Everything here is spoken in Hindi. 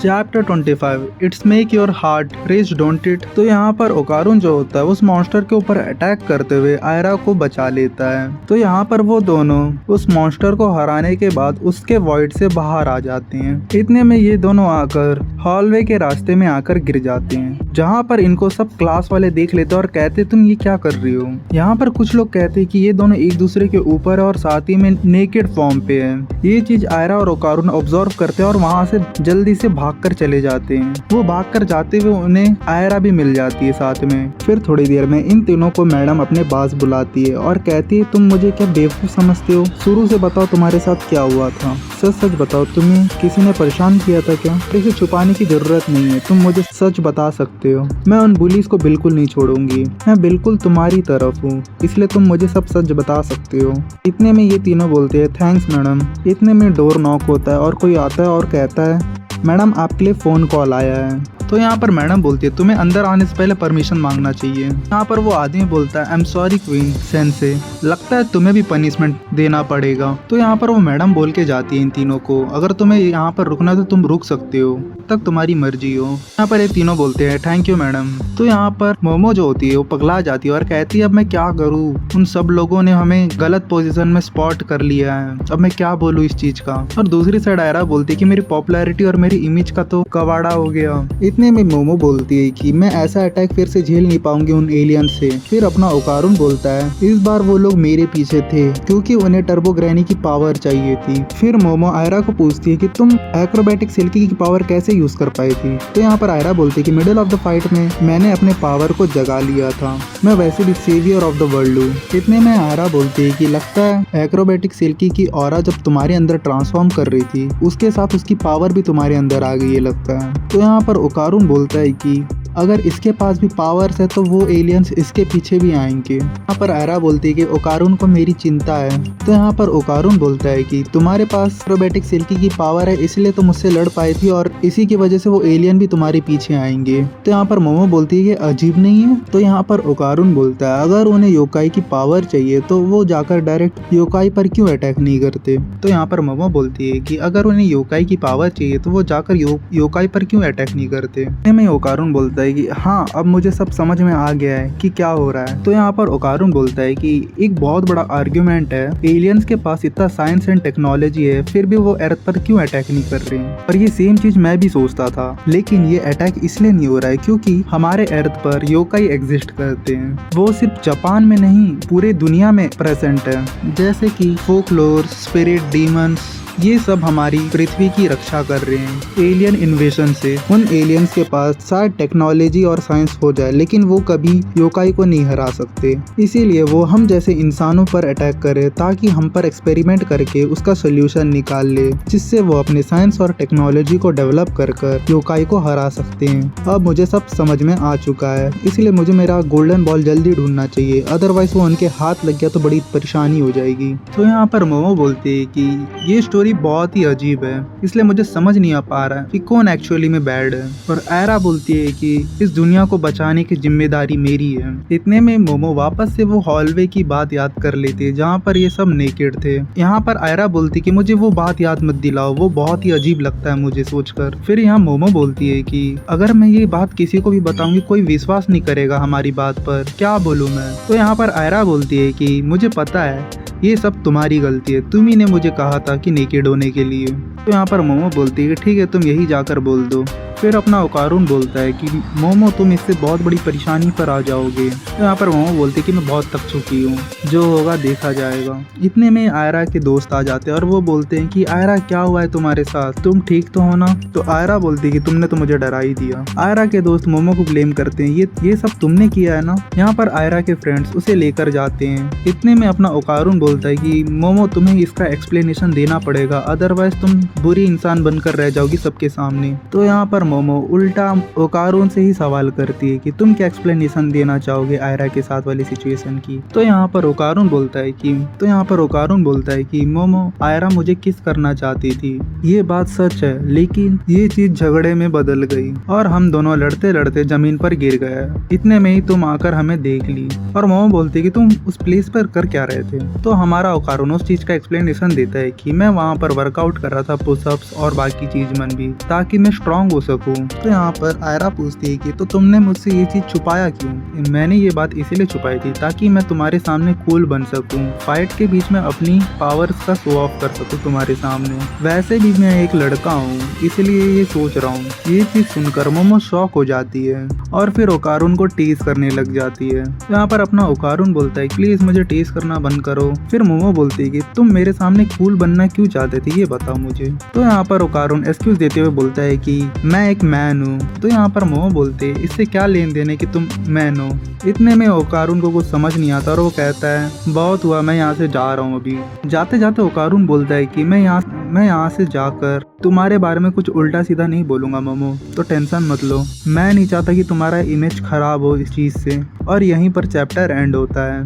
Chapter 25 it's make your heart race don't it. तो यहाँ पर ओकारुन जो होता है उस मॉन्स्टर के ऊपर अटैक करते हुए आयरा को बचा लेता है। तो यहाँ पर वो दोनों उस मॉन्स्टर को हराने के बाद उसके वॉइड से बाहर आ जाते हैं। इतने में ये दोनों आकर हॉलवे के रास्ते में आकर गिर जाते हैं, जहाँ पर इनको सब क्लास वाले देख लेते और कहते तुम ये क्या कर रही हो। यहाँ पर कुछ लोग कहते हैं कि ये दोनों एक दूसरे के ऊपर है और साथ ही में नेकेड फॉर्म पे है। ये चीज आयरा और ओकारुन ऑब्जर्व करते हैं और वहाँ से जल्दी से भागकर चले जाते हैं। वो भागकर जाते हुए उन्हें आयरा भी मिल जाती है साथ में। फिर थोड़ी देर में इन तीनों को मैडम अपने पास बुलाती है और कहती है तुम मुझे क्या बेवकूफ समझते हो, शुरू से बताओ तुम्हारे साथ क्या हुआ था, सच सच बताओ, तुम्हें किसी ने परेशान किया था क्या। इसे छुपाने की जरूरत नहीं है, तुम मुझे सच बता सकते हो। मैं उन बुलीज को बिल्कुल नहीं छोड़ूंगी, मैं बिल्कुल तुम्हारी तरफ हूँ, इसलिए तुम मुझे सब सच बता सकते हो। इतने में ये तीनों बोलते हैं थैंक्स मैडम। इतने में डोर नॉक होता है और कोई आता है और कहता है मैडम आपके लिए फ़ोन कॉल आया है। तो यहाँ पर मैडम बोलती है तुम्हें अंदर आने से पहले परमिशन मांगना चाहिए। यहाँ पर वो आदमी बोलता है I am sorry queen sensei, लगता है तुम्हें भी पनिशमेंट देना पड़ेगा। तो यहाँ पर वो मैडम बोल के जाती है इन तीनों को अगर तुम्हें यहाँ पर रुकना है तो तुम रुक सकते हो, तक तुम्हारी मर्जी हो। यहाँ पर ये तीनों बोलते हैं थैंक यू मैडम। तो यहाँ पर मोमो जो होती है वो पगला जाती है और कहती है अब मैं क्या करूँ, उन सब लोगों ने हमें गलत पोजीशन में स्पॉट कर लिया है, अब मैं क्या बोलूँ इस चीज का। और दूसरी साइड आयरा बोलती है कि मेरी पॉपुलैरिटी और मेरी इमेज का तो कवाड़ा हो गया। इतने में मोमो बोलती है कि मैं ऐसा अटैक फिर से झेल नहीं पाऊंगी उन एलियन से। फिर अपना ओकारुन बोलता है इस बार वो लोग मेरे पीछे थे क्योंकि उन्हें टर्बो ग्रैनी की पावर चाहिए थी। फिर मोमो आयरा को पूछती है कि तुम एक्रोबैटिक सिल्की की पावर कैसे यूज कर पाई थी। तो यहाँ पर आयरा बोलती है कि मिडिल ऑफ द फाइट में मैंने अपने पावर को जगा लिया था, मैं वैसे भी सेवियर ऑफ द वर्ल्ड हूँ। इतने में आयरा बोलती है कि लगता है एक्रोबैटिक सिल्की की ऑरा जब तुम्हारे अंदर ट्रांसफॉर्म कर रही थी उसके साथ उसकी पावर भी तुम्हारे अंदर आ गई है लगता है। तो यहाँ पर ओकारुन बोलता है कि अगर इसके पास भी पावर्स है तो वो एलियंस इसके पीछे भी आएंगे। यहाँ पर आयरा बोलती है कि ओकारुन को मेरी चिंता है। तो यहाँ पर ओकारुन बोलता है कि तुम्हारे पास एक्रोबैटिक सिल्की की पावर है इसलिए तुम मुझसे लड़ पाई थी और इसी की वजह से वो एलियन भी तुम्हारे पीछे आएंगे। तो यहाँ पर मोमो बोलती है कि अजीब नहीं है। तो यहाँ पर ओकारुन बोलता है अगर उन्हें योकाई की पावर चाहिए तो वो जाकर डायरेक्ट योकाई पर क्यों अटैक नहीं करते। तो यहाँ पर मोमो बोलती है कि अगर उन्हें योकाई की पावर चाहिए तो वो जाकर योकाई पर क्यों अटैक नहीं करते। मैं ओकारुन बोलता है कि हाँ अब मुझे सब समझ में आ गया है कि क्या हो रहा है। तो यहाँ पर ओकारुन बोलता है कि एक बहुत बड़ा आर्ग्यूमेंट है, एलियंस के पास इतना साइंस एंड टेक्नोलॉजी है फिर भी वो अर्थ पर क्यों अटैक नहीं कर रहे हैं। और ये सेम चीज मैं भी सोचता था, लेकिन ये अटैक इसलिए नहीं हो रहा है क्योंकि हमारे अर्थ पर योकाई एग्जिस्ट करते हैं। वो सिर्फ जापान में नहीं पूरे दुनिया में प्रेजेंट है, जैसे कि फोकलोर, स्पिरिट, डीमंस, ये सब हमारी पृथ्वी की रक्षा कर रहे हैं एलियन इन्वेजन से। उन एलियंस के पास शायद टेक्नोलॉजी और साइंस हो जाए लेकिन वो कभी योकाई को नहीं हरा सकते, इसीलिए वो हम जैसे इंसानों पर अटैक करे ताकि हम पर एक्सपेरिमेंट करके उसका सोल्यूशन निकाल ले, जिससे वो अपने साइंस और टेक्नोलॉजी को डेवलप कर योकाई को हरा सकते हैं। अब मुझे सब समझ में आ चुका है, इसलिए मुझे मेरा गोल्डन बॉल जल्दी ढूंढना चाहिए, अदरवाइज वो उनके हाथ लग गया तो बड़ी परेशानी हो जाएगी। तो यहाँ पर मोमो बोलते है कि ये स्टोरी बहुत ही अजीब है, इसलिए मुझे समझ नहीं आ पा रहा है कि कौन एक्चुअली में बैड है। और आयरा बोलती है कि इस दुनिया को बचाने की जिम्मेदारी मेरी है। इतने में मोमो वापस से वो हॉलवे की बात याद कर लेती है जहाँ पर ये सब नेकेड थे। यहाँ पर आयरा बोलती कि मुझे वो बात याद मत दिलाओ, वो बहुत ही अजीब लगता है मुझे सोचकर। फिर यहाँ मोमो बोलती है कि अगर मैं ये बात किसी को भी बताऊंगी कोई विश्वास नहीं करेगा हमारी बात पर, क्या बोलूँ मैं। तो यहाँ पर आयरा बोलती है कि मुझे पता है ये सब तुम्हारी गलती है, तुम ही ने मुझे कहा था कि नेकेड होने के लिए। तो यहाँ पर मोमो बोलती है ठीक है तुम यही जाकर बोल दो। फिर अपना ओकारुन बोलता है कि मोमो तुम इससे बहुत बड़ी परेशानी पर आ जाओगे। तो यहाँ पर मोमो बोलती है कि मैं बहुत थक चुकी हूँ, जो होगा देखा जाएगा। इतने में आयरा के दोस्त आ जाते हैं और वो बोलते हैं कि आयरा क्या हुआ है तुम्हारे साथ, तुम ठीक तो हो ना। तो आयरा बोलती है कि तुमने तो मुझे डरा ही दिया। आयरा के दोस्त मोमो को ब्लेम करते हैं ये सब तुमने किया है ना। यहाँ पर आयरा के फ्रेंड्स उसे लेकर जाते हैं। इतने में अपना ओकारुन बोलता है कि मोमो तुम्हें इसका एक्सप्लेनेशन देना पड़ेगा, अदरवाइज तुम बुरी इंसान बनकर रह जाओगी सबके सामने। तो यहाँ पर मोमो उल्टा ओकारुन से ही सवाल करती है कि तुम क्या एक्सप्लेनेशन देना चाहोगे आयरा के साथ वाली सिचुएशन की। तो यहाँ पर ओकारुन बोलता है कि मोमो आयरा मुझे किस करना चाहती थी, ये बात सच है, लेकिन ये चीज झगड़े में बदल गई और हम दोनों लड़ते लड़ते जमीन पर गिर गए। इतने में ही तुम आकर हमें देख ली। और मोमो बोलती है कि तुम उस प्लेस पर कर क्या रहे थे। तो हमारा ओकारुन उस चीज का एक्सप्लेनेशन देता है कि मैं वहाँ पर वर्कआउट कर रहा था पुशअप्स और बाकी चीज मन भी, ताकि मैं स्ट्रांग हो सकूं। तो यहाँ पर आयरा पूछती है कि तो तुमने मुझसे ये चीज छुपाया क्यों? मैंने ये बात इसीलिए छुपाई थी ताकि मैं तुम्हारे सामने कूल बन सकूं, फाइट के बीच में अपनी पावर्स का शो ऑफ कर सकूं तुम्हारे सामने। वैसे भी मैं एक लड़का हूँ, इसलिए ये सोच रहा हूँ। ये चीज सुनकर मोमो शॉक हो जाती है और फिर ओकारुन को टीज करने लग जाती है। यहाँ पर अपना ओकारुन बोलता है प्लीज मुझे टीज करना बंद करो। फिर मोमो बोलती है कि तुम मेरे सामने कूल बनना क्यों चाहते थे, ये बताओ मुझे। तो यहाँ पर ओकारुन एक्सक्यूज देते हुए बोलता है कि मैं एक मैन हूँ। तो यहाँ पर मोमो बोलते हैं इससे क्या लेन देन है कि तुम मैन हो। इतने में ओकारुन को कुछ समझ नहीं आता और वो कहता है बहुत हुआ, मैं यहाँ से जा रहा हूँ। अभी जाते जाते ओकारुन बोलता है कि मैं यहाँ से जाकर तुम्हारे बारे में कुछ उल्टा सीधा नहीं बोलूंगा मोमो, तो टेंशन मत लो। मैं नहीं चाहता कि तुम्हारा इमेज खराब हो इस चीज से। और यहीं पर चैप्टर एंड होता है।